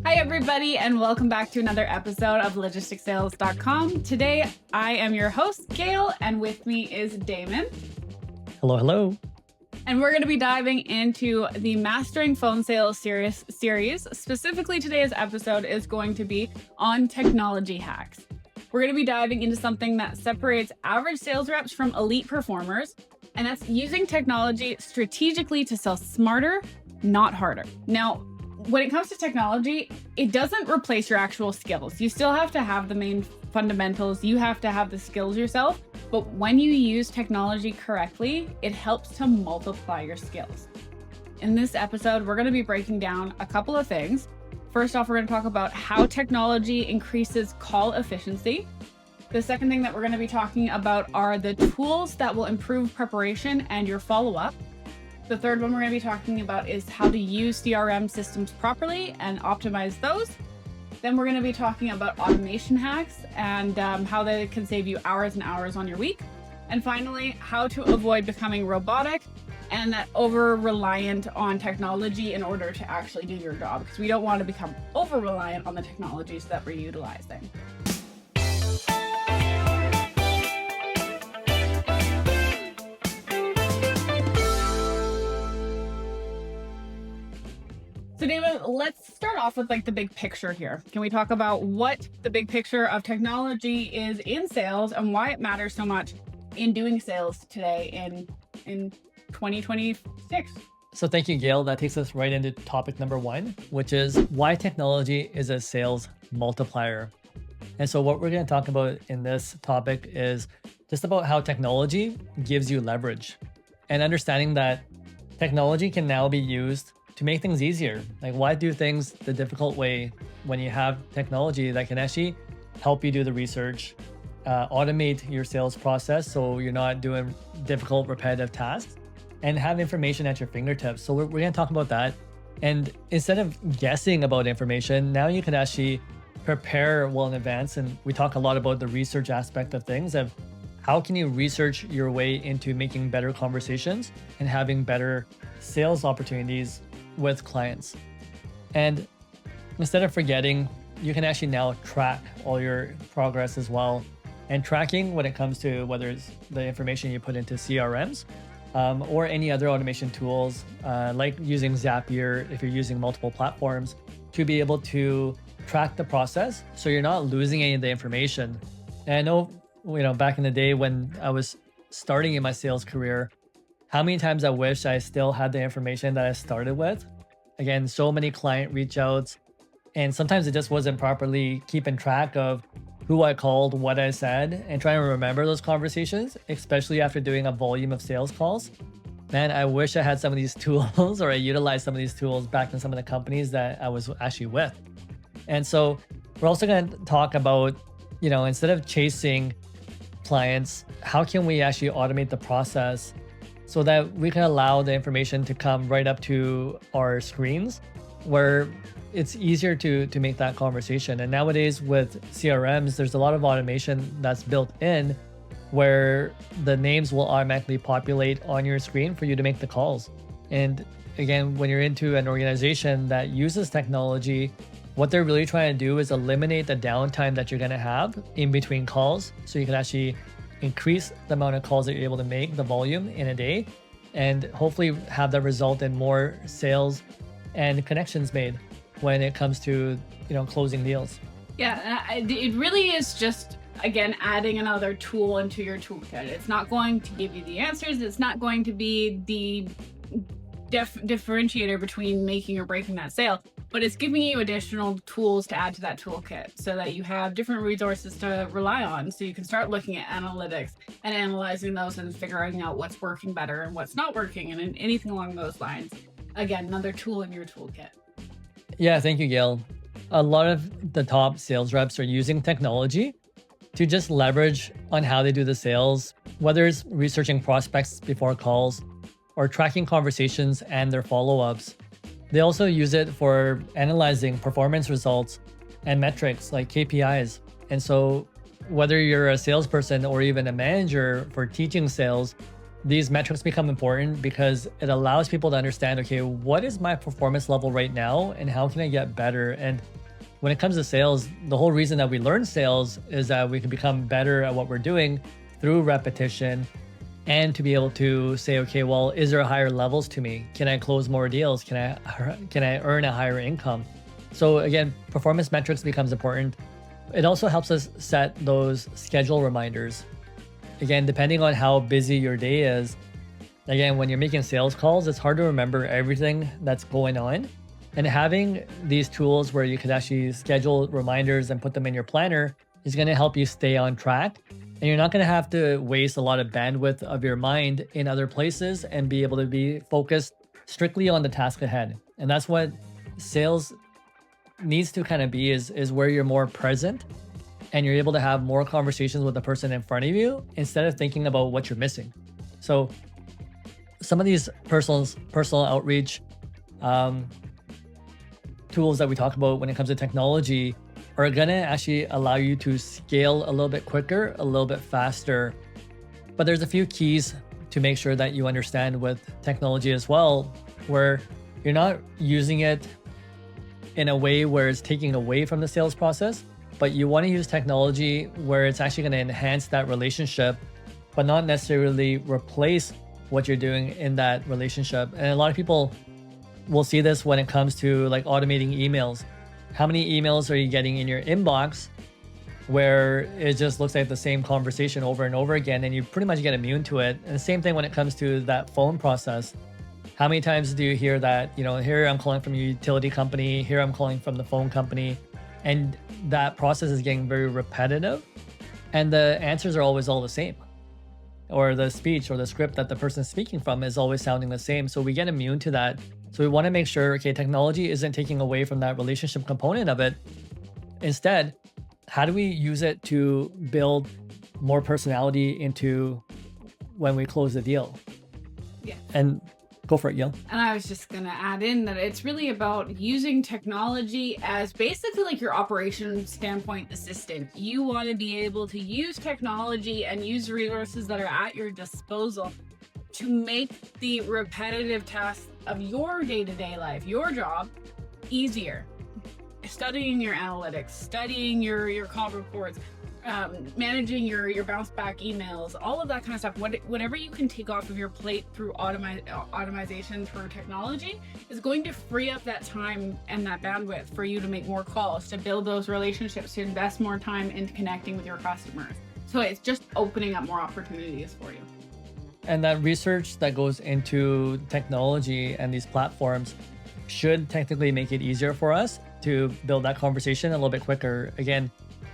Hi, everybody, and welcome back to another episode of logisticsales.com. Today, I am your host, Gail, and with me is Damon. Hello, hello. And we're going to be diving into the Mastering Phone Sales series. Specifically, today's episode is going to be on technology hacks. We're going to be diving into something that separates average sales reps from elite performers, and that's using technology strategically to sell smarter, not harder. Now, when it comes to technology, it doesn't replace your actual skills. You still have to have the main fundamentals. You have to have the skills yourself. But when you use technology correctly, it helps to multiply your skills. In this episode, we're going to be breaking down a couple of things. First off, we're going to talk about how technology increases call efficiency. The second thing that we're going to be talking about are the tools that will improve preparation and your follow-up. The third one we're going to be talking about is how to use CRM systems properly and optimize those. Then we're going to be talking about automation hacks and how they can save you hours and hours on your week. And finally, how to avoid becoming robotic and over-reliant on technology in order to actually do your job, because we don't want to become over-reliant on the technologies that we're utilizing. So David, let's start off with the big picture here. Can we talk about what the big picture of technology is in sales and why it matters so much in doing sales today in 2026? So thank you, Gail. That takes us right into topic number one, which is why technology is a sales multiplier. And so what we're going to talk about in this topic is just about how technology gives you leverage and understanding that technology can now be used to make things easier. Like, why do things the difficult way when you have technology that can actually help you do the research, automate your sales process so you're not doing difficult, repetitive tasks, and have information at your fingertips. So we're going to talk about that. And instead of guessing about information, now you can actually prepare well in advance. And we talk a lot about the research aspect of things, of how can you research your way into making better conversations and having better sales opportunities with clients. And instead of forgetting, you can actually now track all your progress as well. And tracking when it comes to whether it's the information you put into CRMs or any other automation tools, like using Zapier if you're using multiple platforms, to be able to track the process so you're not losing any of the information. And I know, back in the day when I was starting in my sales career, how many times I wish I still had the information that I started with. Again, so many client reach outs, and sometimes it just wasn't properly keeping track of who I called, what I said, and trying to remember those conversations, especially after doing a volume of sales calls. Man, I wish I had some of these tools or I utilized some of these tools back in some of the companies that I was actually with. And so we're also going to talk about, instead of chasing clients, how can we actually automate the process so that we can allow the information to come right up to our screens where it's easier to make that conversation. And nowadays with CRMs, there's a lot of automation that's built in where the names will automatically populate on your screen for you to make the calls. And again, when you're into an organization that uses technology, what they're really trying to do is eliminate the downtime that you're going to have in between calls so you can actually increase the amount of calls that you're able to make, the volume in a day, and hopefully have that result in more sales and connections made when it comes to, closing deals. Yeah, it really is just, again, adding another tool into your toolkit. It's not going to give you the answers. It's not going to be the differentiator between making or breaking that sale, but it's giving you additional tools to add to that toolkit so that you have different resources to rely on, so you can start looking at analytics and analyzing those and figuring out what's working better and what's not working and anything along those lines. Again, another tool in your toolkit. Yeah, thank you, Gail. A lot of the top sales reps are using technology to just leverage on how they do the sales, whether it's researching prospects before calls or tracking conversations and their follow-ups. They also use it for analyzing performance results and metrics like KPIs. And so whether you're a salesperson or even a manager for teaching sales, these metrics become important because it allows people to understand, okay, what is my performance level right now and how can I get better? And when it comes to sales, the whole reason that we learn sales is that we can become better at what we're doing through repetition, and to be able to say, okay, well, is there higher levels to me? Can I close more deals? Can I earn a higher income? So again, performance metrics becomes important. It also helps us set those schedule reminders. Again, depending on how busy your day is, again, when you're making sales calls, it's hard to remember everything that's going on. And having these tools where you could actually schedule reminders and put them in your planner is going to help you stay on track. And you're not going to have to waste a lot of bandwidth of your mind in other places and be able to be focused strictly on the task ahead. And that's what sales needs to kind of be, is where you're more present and you're able to have more conversations with the person in front of you instead of thinking about what you're missing. So some of these personal outreach tools that we talk about when it comes to technology are going to actually allow you to scale a little bit quicker, a little bit faster. But there's a few keys to make sure that you understand with technology as well, where you're not using it in a way where it's taking away from the sales process, but you want to use technology where it's actually going to enhance that relationship, but not necessarily replace what you're doing in that relationship. And a lot of people will see this when it comes to like automating emails. How many emails are you getting in your inbox where it just looks like the same conversation over and over again and you pretty much get immune to it? And the same thing when it comes to that phone process. How many times do you hear that, here I'm calling from a utility company, here I'm calling from the phone company, and that process is getting very repetitive and the answers are always all the same, or the speech or the script that the person is speaking from is always sounding the same. So we get immune to that. So we want to make sure, okay, technology isn't taking away from that relationship component of it. Instead, how do we use it to build more personality into when we close the deal? Yeah. And go for it, Yale. And I was just going to add in that it's really about using technology as basically like your operations standpoint assistant. You want to be able to use technology and use resources that are at your disposal to make the repetitive tasks of your day-to-day life, your job, easier. Studying your analytics, studying your call reports, managing your bounce back emails, all of that kind of stuff. Whatever you can take off of your plate through automation through technology is going to free up that time and that bandwidth for you to make more calls, to build those relationships, to invest more time into connecting with your customers. So it's just opening up more opportunities for you. And that research that goes into technology and these platforms should technically make it easier for us to build that conversation a little bit quicker. Again,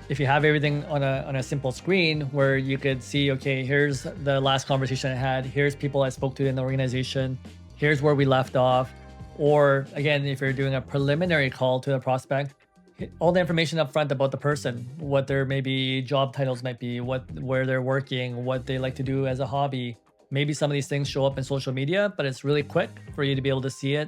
if you have everything on a simple screen where you could see, okay, here's the last conversation I had, here's people I spoke to in the organization, here's where we left off. Or again, if you're doing a preliminary call to a prospect, all the information up front about the person, what their maybe job titles might be, where they're working, what they like to do as a hobby. Maybe some of these things show up in social media, but it's really quick for you to be able to see it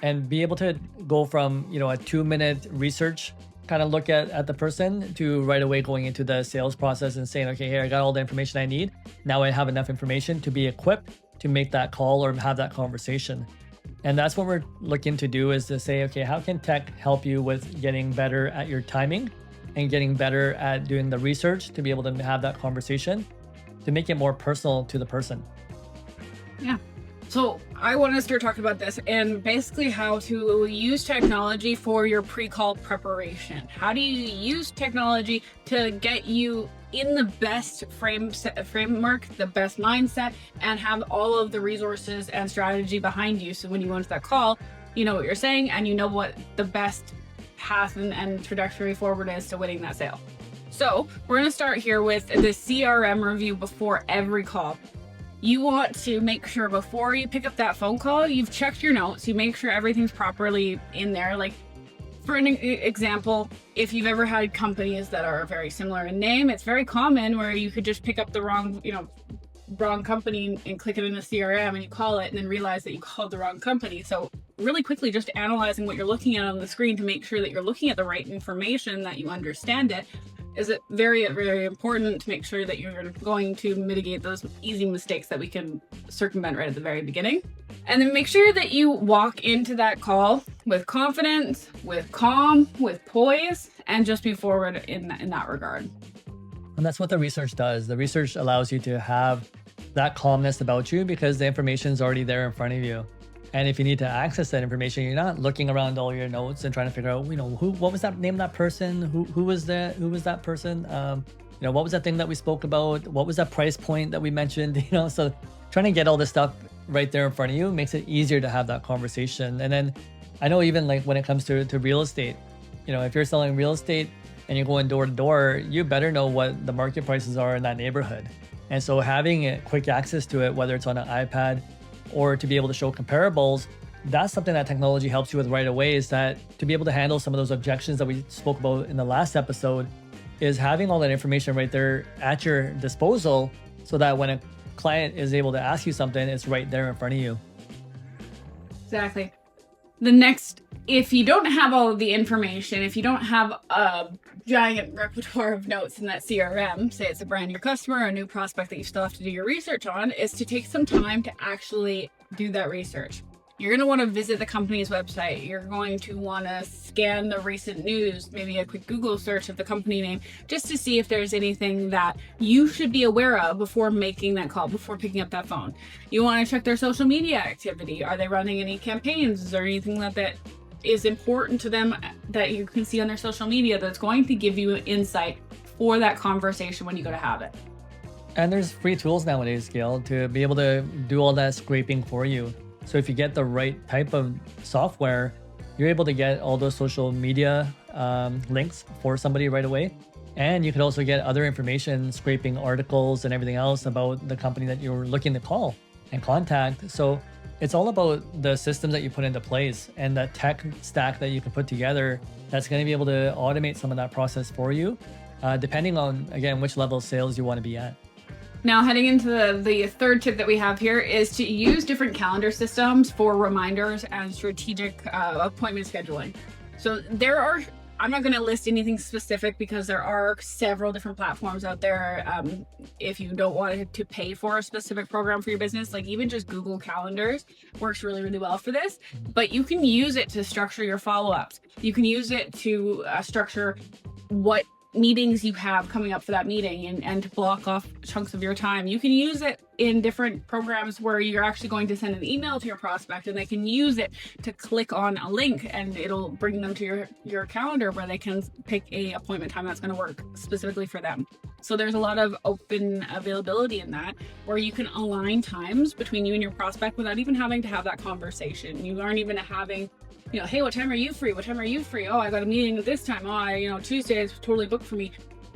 and be able to go from, a 2-minute research kind of look at the person to right away going into the sales process and saying, okay, here, I got all the information I need. Now I have enough information to be equipped to make that call or have that conversation. And that's what we're looking to do, is to say, okay, how can tech help you with getting better at your timing and getting better at doing the research to be able to have that conversation to make it more personal to the person? Yeah. So I want to start talking about this and basically how to use technology for your pre-call preparation. How do you use technology to get you in the best framework, the best mindset, and have all of the resources and strategy behind you, so when you go into that call, you know what you're saying and you know what the best path and trajectory forward is to winning that sale. So we're going to start here with the CRM review before every call. You want to make sure before you pick up that phone call, you've checked your notes, you make sure everything's properly in there. Like, for an example, if you've ever had companies that are very similar in name, it's very common where you could just pick up the wrong company and click it in the CRM and you call it and then realize that you called the wrong company. So really quickly, just analyzing what you're looking at on the screen to make sure that you're looking at the right information, that you understand it. is it very, very important to make sure that you're going to mitigate those easy mistakes that we can circumvent right at the very beginning. And then make sure that you walk into that call with confidence, with calm, with poise, and just be forward in that regard. And that's what the research does. The research allows you to have that calmness about you because the information is already there in front of you. And if you need to access that information, you're not looking around all your notes and trying to figure out, what was that name of that person? Who was that person? What was that thing that we spoke about? What was that price point that we mentioned? So trying to get all this stuff right there in front of you makes it easier to have that conversation. And then I know even like when it comes to real estate, if you're selling real estate and you're going door to door, you better know what the market prices are in that neighborhood. And so having quick access to it, whether it's on an iPad or to be able to show comparables, that's something that technology helps you with right away, is that to be able to handle some of those objections that we spoke about in the last episode, is having all that information right there at your disposal so that when a client is able to ask you something, it's right there in front of you. Exactly. The next, if you don't have all of the information, if you don't have a giant repertoire of notes in that CRM, say it's a brand new customer or a new prospect that you still have to do your research on, is to take some time to actually do that research. You're going to want to visit the company's website. You're going to want to scan the recent news, maybe a quick Google search of the company name, just to see if there's anything that you should be aware of before making that call, before picking up that phone. You want to check their social media activity. Are they running any campaigns? Is there anything that is important to them that you can see on their social media that's going to give you insight for that conversation when you go to have it? And there's free tools nowadays, Gail, to be able to do all that scraping for you. So if you get the right type of software, you're able to get all those social media links for somebody right away. And you could also get other information, scraping articles and everything else about the company that you're looking to call and contact. So it's all about the systems that you put into place and the tech stack that you can put together that's going to be able to automate some of that process for you, depending on, again, which level of sales you want to be at. Now, heading into the third tip that we have here is to use different calendar systems for reminders and strategic appointment scheduling. So I'm not going to list anything specific because there are several different platforms out there. If you don't want to pay for a specific program for your business, like even just Google Calendars works really, really well for this. But you can use it to structure your follow-ups. You can use it to structure what meetings you have coming up for that meeting and to block off chunks of your time. You can use it in different programs where you're actually going to send an email to your prospect and they can use it to click on a link and it'll bring them to your calendar where they can pick a appointment time that's going to work specifically for them. So there's a lot of open availability in that where you can align times between you and your prospect without even having to have that conversation. You aren't even having, hey, what time are you free? What time are you free? Oh, I got a meeting at this time. Oh, Tuesday is totally booked for me.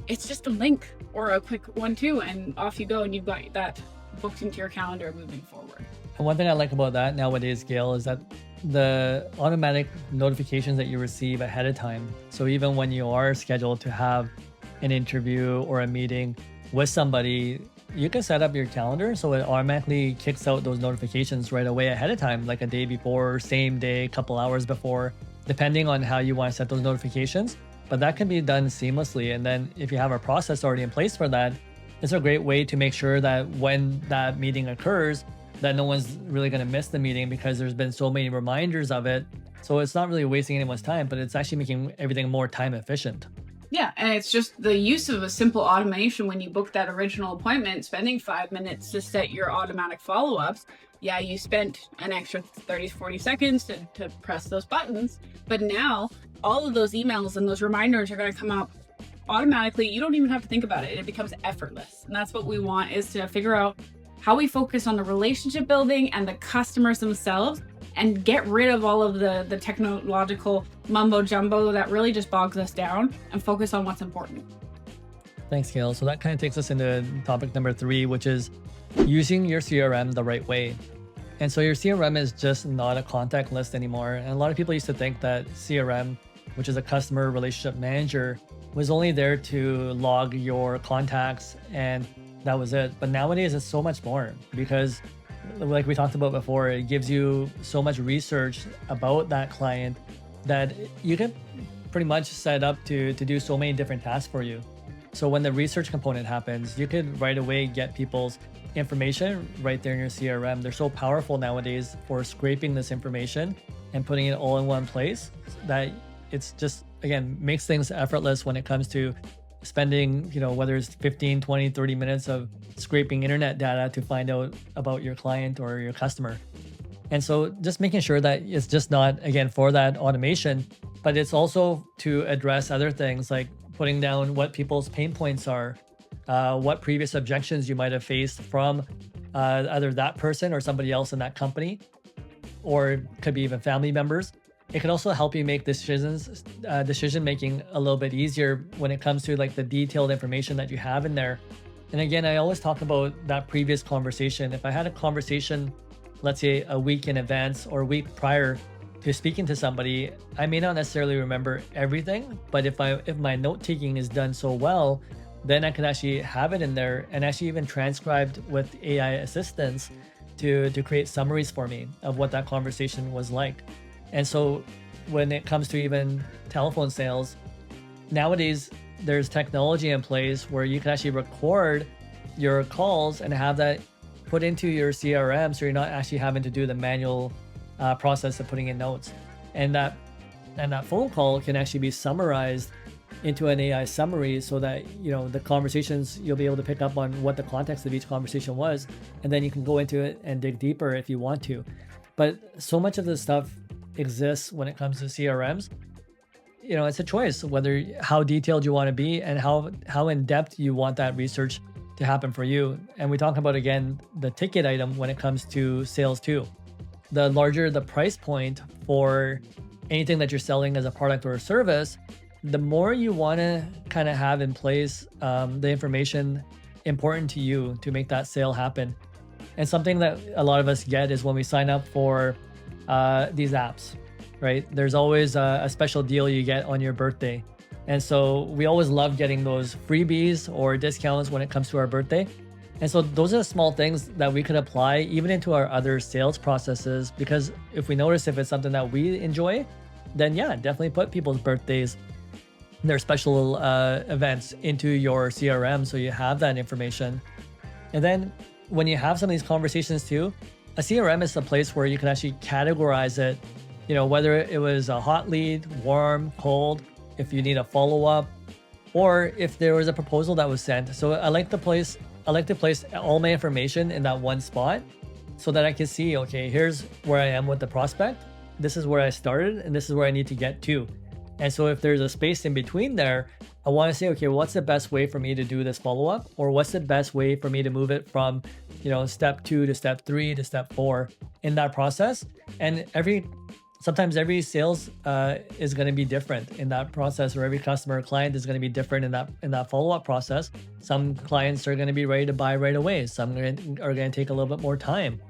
It's just a link or a quick 1-2 and off you go and you've got that booked into your calendar moving forward. And one thing I like about that nowadays, Gail, is that the automatic notifications that you receive ahead of time. So even when you are scheduled to have an interview or a meeting with somebody, you can set up your calendar so it automatically kicks out those notifications right away ahead of time, like a day before, same day, couple hours before, depending on how you want to set those notifications. But that can be done seamlessly. And then if you have a process already in place for that, it's a great way to make sure that when that meeting occurs, that no one's really going to miss the meeting because there's been so many reminders of it. So it's not really wasting anyone's time, but it's actually making everything more time efficient. Yeah, and it's just the use of a simple automation when you book that original appointment, spending 5 minutes to set your automatic follow-ups. Yeah, you spent an extra 30 to 40 seconds to press those buttons, but now all of those emails and those reminders are going to come up automatically. You don't even have to think about it. It becomes effortless. And that's what we want, is to figure out how we focus on the relationship building and the customers themselves and get rid of all of the technological mumbo jumbo that really just bogs us down and focus on what's important. Thanks, Gail. So that kind of takes us into topic number 3, which is using your CRM the right way. And so your CRM is just not a contact list anymore. And a lot of people used to think that CRM, which is a customer relationship manager, was only there to log your contacts and that was it. But nowadays it's so much more because, like we talked about before, it gives you so much research about that client that you can pretty much set up to do so many different tasks for you. So when the research component happens, you could right away get people's information right there in your CRM. They're so powerful nowadays for scraping this information and putting it all in one place that it's just, again, makes things effortless when it comes to spending, whether it's 15, 20, 30 minutes of scraping internet data to find out about your client or your customer. And so just making sure that it's just not, again, for that automation, but it's also to address other things like putting down what people's pain points are, what previous objections you might have faced from either that person or somebody else in that company, or it could be even family members. It can also help you make decision making a little bit easier when it comes to like the detailed information that you have in there. And again, I always talk about that previous conversation. If I had a conversation, let's say a week in advance or a week prior to speaking to somebody, I may not necessarily remember everything, but if my note taking is done so well, then I can actually have it in there and actually even transcribed with AI assistance to create summaries for me of what that conversation was like. And so when it comes to even telephone sales, nowadays there's technology in place where you can actually record your calls and have that put into your CRM, so you're not actually having to do the manual process of putting in notes. And that phone call can actually be summarized into an AI summary so that the conversations, you'll be able to pick up on what the context of each conversation was, and then you can go into it and dig deeper if you want to. But so much of this stuff exists when it comes to CRMs. It's a choice whether how detailed you want to be and how in depth you want that research to happen for you. And we talk about, again, the ticket item when it comes to sales too. The larger the price point for anything that you're selling as a product or a service, the more you want to kind of have in place the information important to you to make that sale happen. And something that a lot of us get is when we sign up for these apps, right? There's always a special deal you get on your birthday. And so we always love getting those freebies or discounts when it comes to our birthday. And so those are the small things that we could apply even into our other sales processes, because if we notice if it's something that we enjoy, then yeah, definitely put people's birthdays, their special events into your CRM so you have that information. And then when you have some of these conversations too, a CRM is a place where you can actually categorize it, whether it was a hot lead, warm, cold, if you need a follow-up, or if there was a proposal that was sent. So I like to place all my information in that one spot so that I can see, okay, here's where I am with the prospect. This is where I started and this is where I need to get to. And so if there's a space in between there, I want to say, okay, what's the best way for me to do this follow-up? Or what's the best way for me to move it from, step 2 to step 3 to step 4 in that process? And sometimes every sales is going to be different in that process, or every customer or client is going to be different in that follow-up process. Some clients are going to be ready to buy right away. Some are going to take a little bit more time.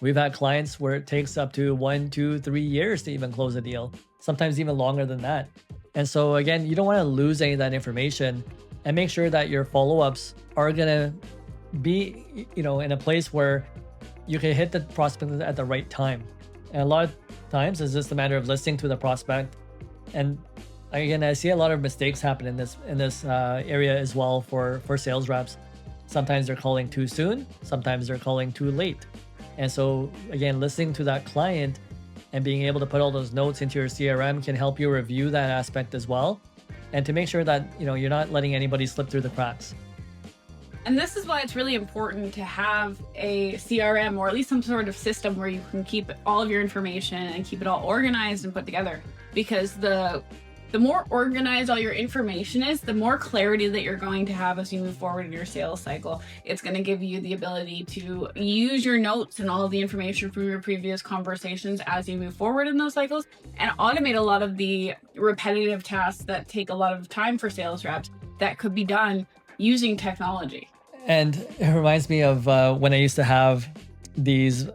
We've had clients where it takes up to 1, 2, 3 years to even close a deal, sometimes even longer than that. And so again, you don't want to lose any of that information, and make sure that your follow-ups are going to be, in a place where you can hit the prospect at the right time. And a lot of times it's just a matter of listening to the prospect. And again, I see a lot of mistakes happen in this area as well for sales reps. Sometimes they're calling too soon, sometimes they're calling too late. And so again, listening to that client and being able to put all those notes into your CRM can help you review that aspect as well, and to make sure that you're not letting anybody slip through the cracks. And this is why it's really important to have a CRM, or at least some sort of system where you can keep all of your information and keep it all organized and put together. Because the more organized all your information is, the more clarity that you're going to have as you move forward in your sales cycle. It's going to give you the ability to use your notes and all of the information from your previous conversations as you move forward in those cycles, and automate a lot of the repetitive tasks that take a lot of time for sales reps that could be done using technology. And it reminds me of when I used to have these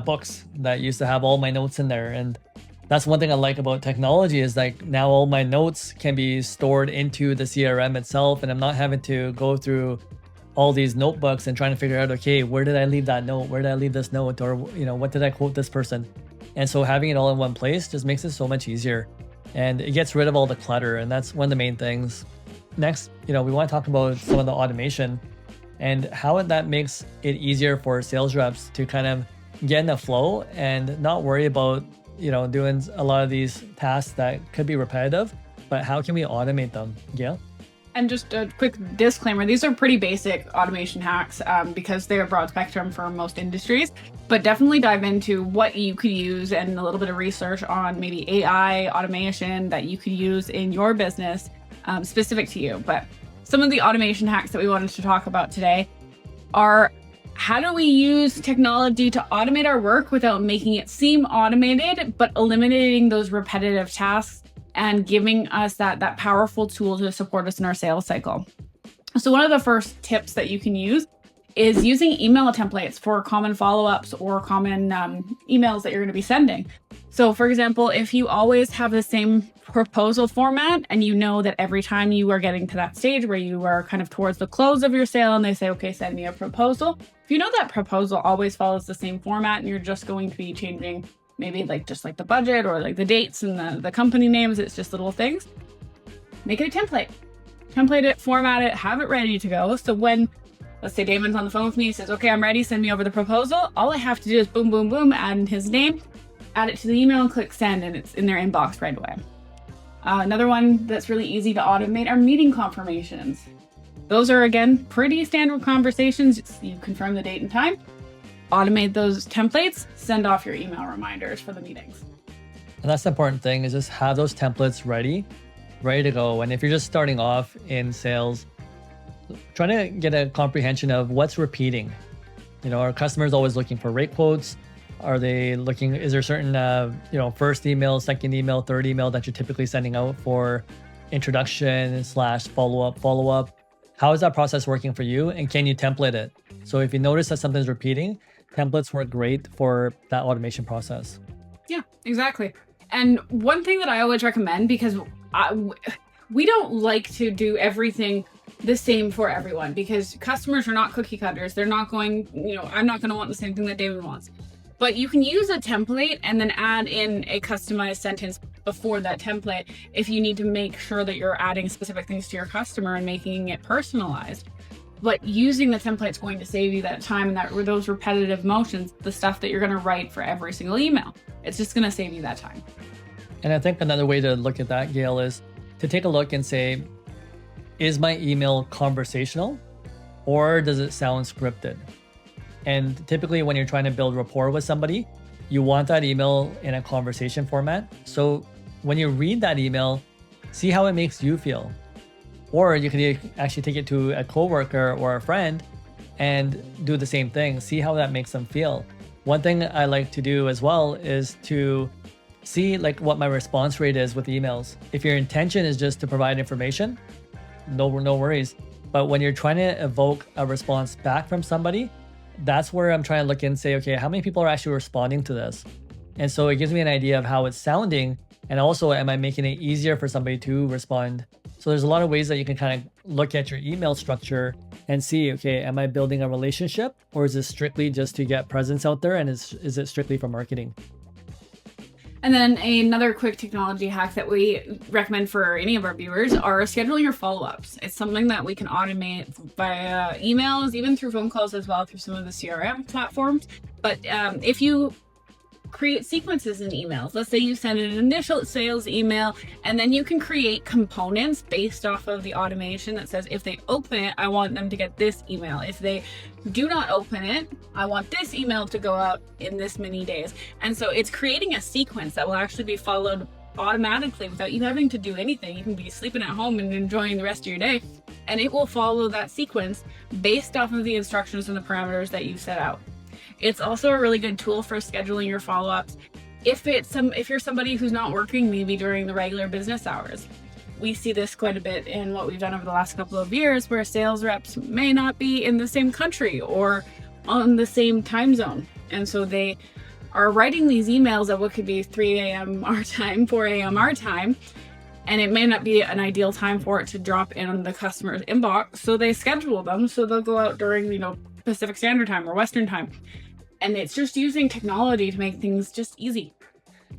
books that used to have all my notes in there. And that's one thing I like about technology, is like now all my notes can be stored into the CRM itself, and I'm not having to go through all these notebooks and trying to figure out, okay, where did I leave that note? Where did I leave this note? Or, what did I quote this person? And so having it all in one place just makes it so much easier, and it gets rid of all the clutter. And that's one of the main things. next, we want to talk about some of the automation and how that makes it easier for sales reps to kind of get in the flow and not worry about, doing a lot of these tasks that could be repetitive, but how can we automate them? Gail? And just a quick disclaimer, these are pretty basic automation hacks because they're a broad spectrum for most industries, but definitely dive into what you could use and a little bit of research on maybe AI automation that you could use in your business specific to you. But some of the automation hacks that we wanted to talk about today are how do we use technology to automate our work without making it seem automated, but eliminating those repetitive tasks and giving us that powerful tool to support us in our sales cycle. So one of the first tips that you can use is using email templates for common follow-ups or common emails that you're going to be sending. So for example, if you always have the same proposal format and you know that every time you are getting to that stage where you are kind of towards the close of your sale and they say, okay, send me a proposal. If you know that proposal always follows the same format and you're just going to be changing maybe just the budget or the dates and the company names, it's just little things. Make it a template. Template it, format it, have it ready to go. So when, let's say Damon's on the phone with me, he says, okay, I'm ready, send me over the proposal. All I have to do is boom, boom, boom, add in his name, add it to the email and click send, and it's in their inbox right away. Another one that's really easy to automate are meeting confirmations. Those are, again, pretty standard conversations. You confirm the date and time, automate those templates, send off your email reminders for the meetings. And that's the important thing, is just have those templates ready to go. And if you're just starting off in sales, trying to get a comprehension of what's repeating. Are customers always looking for rate quotes? Are they looking, is there certain, first email, second email, third email that you're typically sending out for introduction / follow-up? How is that process working for you? And can you template it? So if you notice that something's repeating, templates work great for that automation process. Yeah, exactly. And one thing that I always recommend, because we don't like to do everything the same for everyone, because customers are not cookie cutters. They're not going, I'm not going to want the same thing that David wants. But you can use a template and then add in a customized sentence before that template if you need to make sure that you're adding specific things to your customer and making it personalized. But using the template is going to save you that time and those repetitive motions, the stuff that you're going to write for every single email. It's just going to save you that time. And I think another way to look at that, Gail, is to take a look and say, is my email conversational or does it sound scripted? And typically when you're trying to build rapport with somebody, you want that email in a conversation format. So when you read that email, see how it makes you feel. Or you can actually take it to a coworker or a friend and do the same thing. See how that makes them feel. One thing I like to do as well is to see what my response rate is with emails. If your intention is just to provide information, no worries. But when you're trying to evoke a response back from somebody, that's where I'm trying to look and say, okay, how many people are actually responding to this? And so it gives me an idea of how it's sounding. And also, am I making it easier for somebody to respond? So there's a lot of ways that you can kind of look at your email structure and see, okay, am I building a relationship or is this strictly just to get presence out there? And is it strictly for marketing? And then another quick technology hack that we recommend for any of our viewers are scheduling your follow-ups. It's something that we can automate via emails, even through phone calls as well, through some of the CRM platforms. But if you create sequences in emails, let's say you send an initial sales email, and then you can create components based off of the automation that says, if they open it, I want them to get this email. If they do not open it, I want this email to go out in this many days. And so it's creating a sequence that will actually be followed automatically without you having to do anything. You can be sleeping at home and enjoying the rest of your day, and it will follow that sequence based off of the instructions and the parameters that you set out. It's also a really good tool for scheduling your follow-ups. If you're somebody who's not working maybe during the regular business hours. We see this quite a bit in what we've done over the last couple of years, where sales reps may not be in the same country or on the same time zone. And so they are writing these emails at what could be 3 a.m. our time, 4 a.m. our time, and it may not be an ideal time for it to drop in on the customer's inbox. So they schedule them so they'll go out during, Pacific Standard Time or Western Time. And it's just using technology to make things just easy.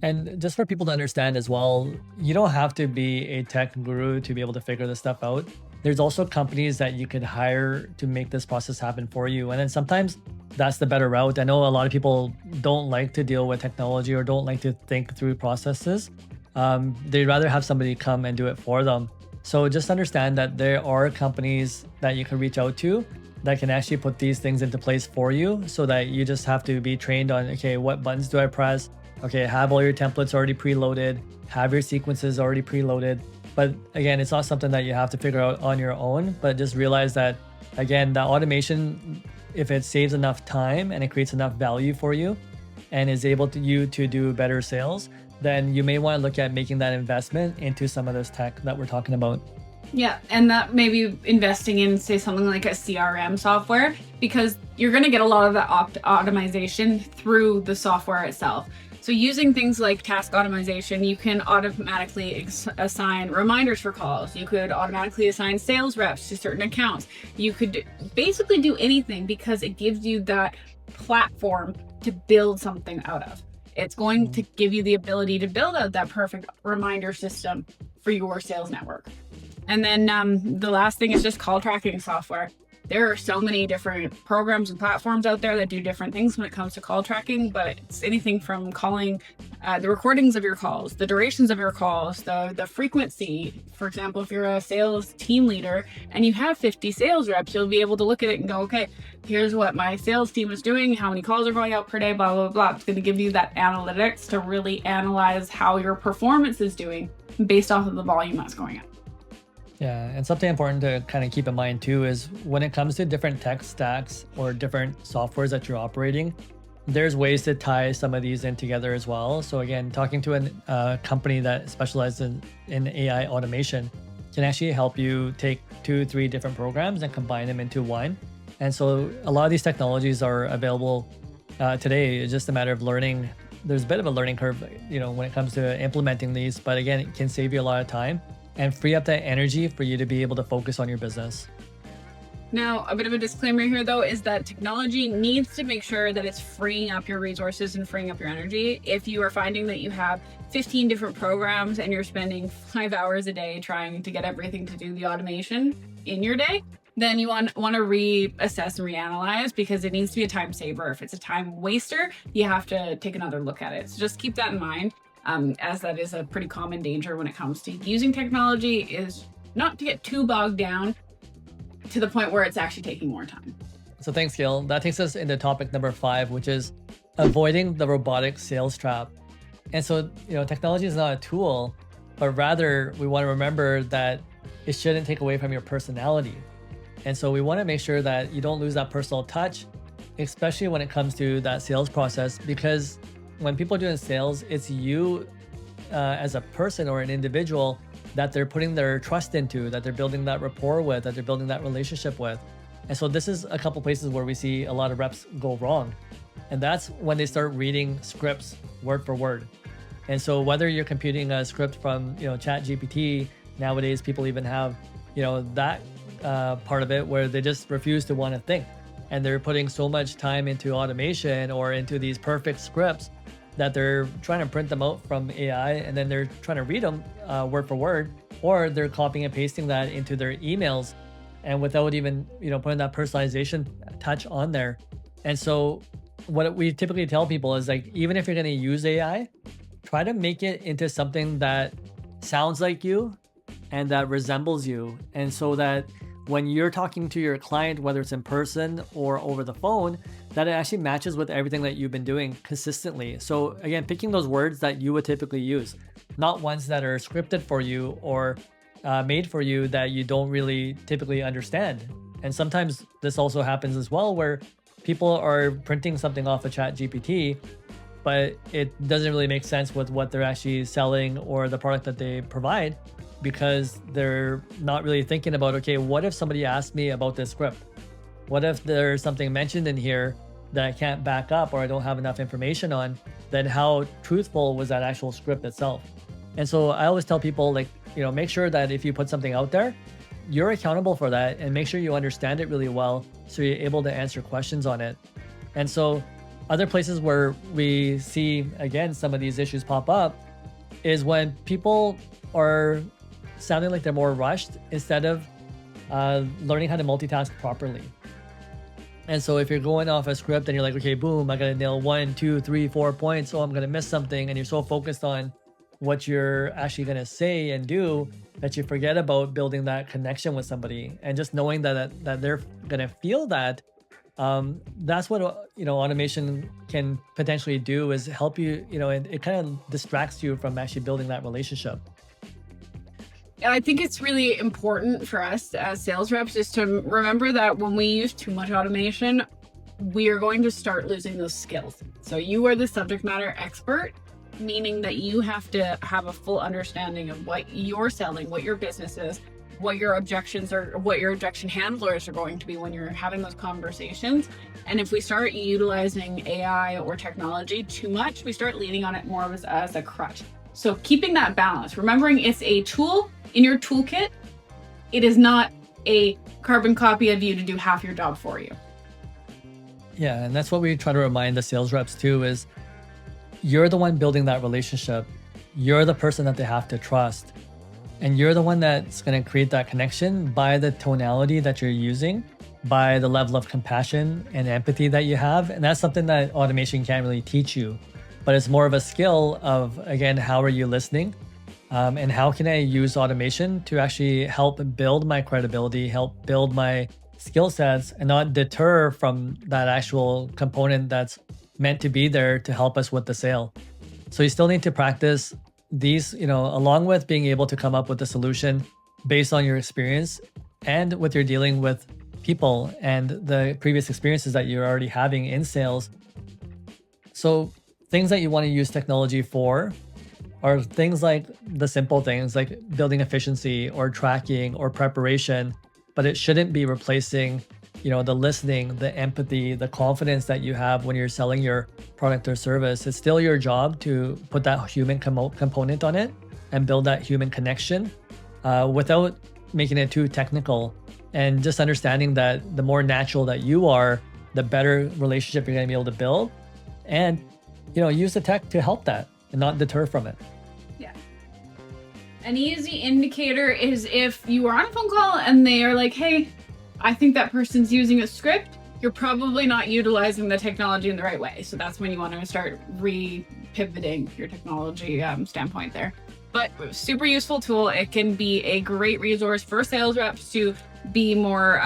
And just for people to understand as well, you don't have to be a tech guru to be able to figure this stuff out. There's also companies that you could hire to make this process happen for you. And then sometimes that's the better route. I know a lot of people don't like to deal with technology or don't like to think through processes. They'd rather have somebody come and do it for them. So just understand that there are companies that you can reach out to that can actually put these things into place for you, so that you just have to be trained on, okay, what buttons do I press? Okay, have all your templates already preloaded, have your sequences already preloaded. But again, it's not something that you have to figure out on your own, but just realize that, again, that automation, if it saves enough time and it creates enough value for you and is able to do better sales, then you may want to look at making that investment into some of this tech that we're talking about. Yeah, and that maybe investing in, say, something like a CRM software, because you're going to get a lot of the optimization through the software itself. So using things like task automation, you can automatically assign reminders for calls. You could automatically assign sales reps to certain accounts. You could basically do anything because it gives you that platform to build something out of. It's going to give you the ability to build out that perfect reminder system for your sales network. And then the last thing is just call tracking software. There are so many different programs and platforms out there that do different things when it comes to call tracking, but it's anything from calling, the recordings of your calls, the durations of your calls, the frequency. For example, if you're a sales team leader and you have 50 sales reps, you'll be able to look at it and go, okay, here's what my sales team is doing, how many calls are going out per day, blah, blah, blah. It's going to give you that analytics to really analyze how your performance is doing based off of the volume that's going out. Yeah, and something important to kind of keep in mind too is when it comes to different tech stacks or different softwares that you're operating, there's ways to tie some of these in together as well. So again, talking to a company that specializes in AI automation can actually help you take 2-3 different programs and combine them into one. And so a lot of these technologies are available today. It's just a matter of learning. There's a bit of a learning curve, when it comes to implementing these, but again, it can save you a lot of time and free up that energy for you to be able to focus on your business. Now, a bit of a disclaimer here, though, is that technology needs to make sure that it's freeing up your resources and freeing up your energy. If you are finding that you have 15 different programs and you're spending 5 hours a day trying to get everything to do the automation in your day, then you want to reassess and reanalyze, because it needs to be a time saver. If it's a time waster, you have to take another look at it. So just keep that in mind. As that is a pretty common danger when it comes to using technology, is not to get too bogged down to the point where it's actually taking more time. So thanks, Gail. That takes us into topic number 5, which is avoiding the robotic sales trap. And so, technology is not a tool, but rather we want to remember that it shouldn't take away from your personality. And so we want to make sure that you don't lose that personal touch, especially when it comes to that sales process, because when people are doing sales, it's you as a person or an individual that they're putting their trust into, that they're building that rapport with, that they're building that relationship with. And so this is a couple places where we see a lot of reps go wrong. And that's when they start reading scripts word for word. And so whether you're computing a script from, ChatGPT, nowadays people even have, that part of it where they just refuse to want to think. And they're putting so much time into automation or into these perfect scripts that they're trying to print them out from AI, and then they're trying to read them word for word, or they're copying and pasting that into their emails, and without even putting that personalization touch on there. And so what we typically tell people is, like, even if you're going to use AI, try to make it into something that sounds like you and that resembles you, and so that when you're talking to your client, whether it's in person or over the phone, that it actually matches with everything that you've been doing consistently. So again, picking those words that you would typically use, not ones that are scripted for you or made for you that you don't really typically understand. And sometimes this also happens as well, where people are printing something off of ChatGPT, but it doesn't really make sense with what they're actually selling or the product that they provide, because they're not really thinking about, okay, what if somebody asked me about this script? What if there's something mentioned in here that I can't back up or I don't have enough information on? Then how truthful was that actual script itself? And so I always tell people, make sure that if you put something out there, you're accountable for that, and make sure you understand it really well so you're able to answer questions on it. And so Other places where we see, again, some of these issues pop up is when people are sounding like they're more rushed instead of learning how to multitask properly. And so if you're going off a script and you're like, okay, boom, I gotta nail 1, 2, 3, 4 points. Oh, I'm gonna miss something. And you're so focused on what you're actually gonna say and do that you forget about building that connection with somebody and just knowing that they're gonna feel that. That's what automation can potentially do, is help you. It kind of distracts you from actually building that relationship. I think it's really important for us as sales reps is to remember that when we use too much automation, we are going to start losing those skills. So you are the subject matter expert, meaning that you have to have a full understanding of what you're selling, what your business is, what your objections are, what your objection handlers are going to be when you're having those conversations. And if we start utilizing AI or technology too much, we start leaning on it more as a crutch. So keeping that balance, remembering it's a tool in your toolkit, it is not a carbon copy of you to do half your job for you. Yeah, and that's what we try to remind the sales reps too, is you're the one building that relationship. You're the person that they have to trust. And you're the one that's going to create that connection by the tonality that you're using, by the level of compassion and empathy that you have. And that's something that automation can't really teach you, but it's more of a skill of, again, how are you listening? And how can I use automation to actually help build my credibility, help build my skill sets, and not deter from that actual component that's meant to be there to help us with the sale. So you still need to practice these, along with being able to come up with a solution based on your experience and with your dealing with people and the previous experiences that you're already having in sales. So things that you want to use technology for are things like the simple things like building efficiency or tracking or preparation, but it shouldn't be replacing, the listening, the empathy, the confidence that you have when you're selling your product or service. It's still your job to put that human component on it and build that human connection without making it too technical, and just understanding that the more natural that you are, the better relationship you're going to be able to build, and use the tech to help that and not deter from it. Yeah. An easy indicator is if you are on a phone call and they are like, hey, I think that person's using a script, you're probably not utilizing the technology in the right way. So that's when you want to start re-pivoting your technology standpoint there. But super useful tool. It can be a great resource for sales reps to be more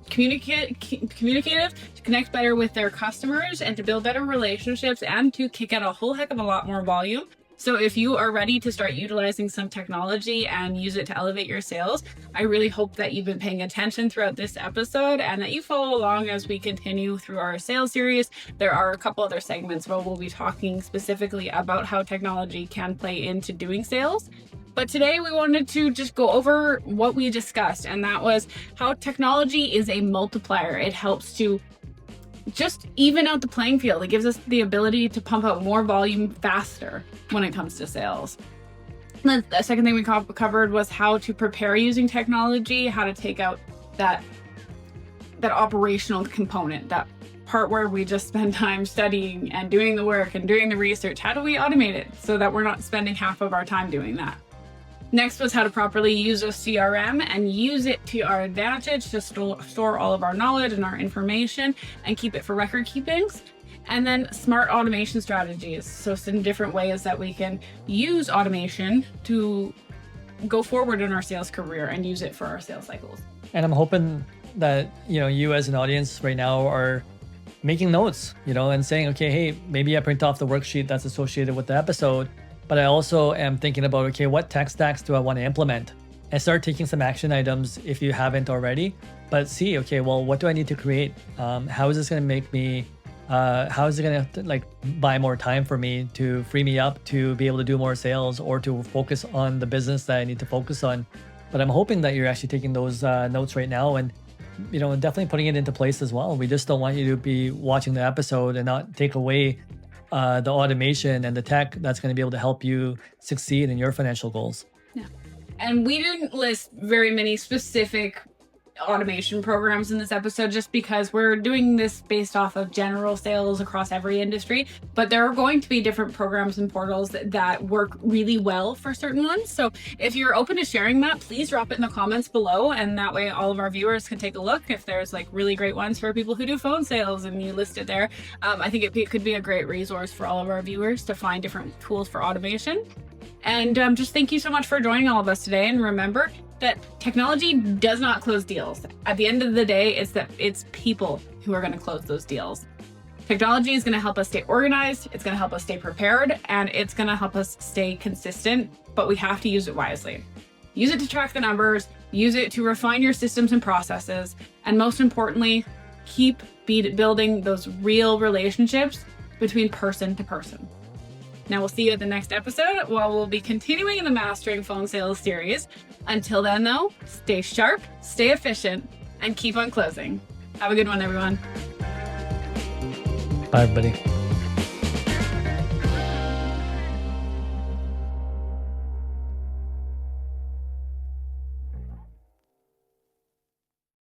communicative, to connect better with their customers and to build better relationships and to kick out a whole heck of a lot more volume. So if you are ready to start utilizing some technology and use it to elevate your sales, I really hope that you've been paying attention throughout this episode and that you follow along as we continue through our sales series. There are a couple other segments where we'll be talking specifically about how technology can play into doing sales. But today we wanted to just go over what we discussed, and that was how technology is a multiplier. It helps to just even out the playing field. It gives us the ability to pump out more volume faster when it comes to sales. And the second thing we covered was how to prepare using technology, how to take out that operational component, that part where we just spend time studying and doing the work and doing the research. How do we automate it so that we're not spending half of our time doing that? Next was how to properly use a CRM and use it to our advantage to store all of our knowledge and our information and keep it for record keepings. And then smart automation strategies. So some different ways that we can use automation to go forward in our sales career and use it for our sales cycles. And I'm hoping that, you as an audience right now are making notes, and saying, okay, hey, maybe I print off the worksheet that's associated with the episode, but I also am thinking about, okay, what tech stacks do I want to implement? And start taking some action items if you haven't already, but see, okay, well, what do I need to create? How is this going to make me, how is it going to buy more time for me to free me up to be able to do more sales or to focus on the business that I need to focus on? But I'm hoping that you're actually taking those notes right now and, definitely putting it into place as well. We just don't want you to be watching the episode and not take away the automation and the tech that's going to be able to help you succeed in your financial goals. Yeah. And we didn't list very many specific automation programs in this episode just because we're doing this based off of general sales across every industry, but there are going to be different programs and portals that work really well for certain ones. So if you're open to sharing that, please drop it in the comments below, and that way all of our viewers can take a look. If there's like really great ones for people who do phone sales and you list it there, I think it could be a great resource for all of our viewers to find different tools for automation. And just thank you so much for joining all of us today. And remember that technology does not close deals. At the end of the day, it's people who are going to close those deals. Technology is going to help us stay organized, it's going to help us stay prepared, and it's going to help us stay consistent, but we have to use it wisely. Use it to track the numbers, use it to refine your systems and processes, and most importantly, keep building those real relationships between person to person. Now we'll see you at the next episode while we'll be continuing in the Mastering Phone Sales series. Until then though, stay sharp, stay efficient, and keep on closing. Have a good one, everyone. Bye, everybody.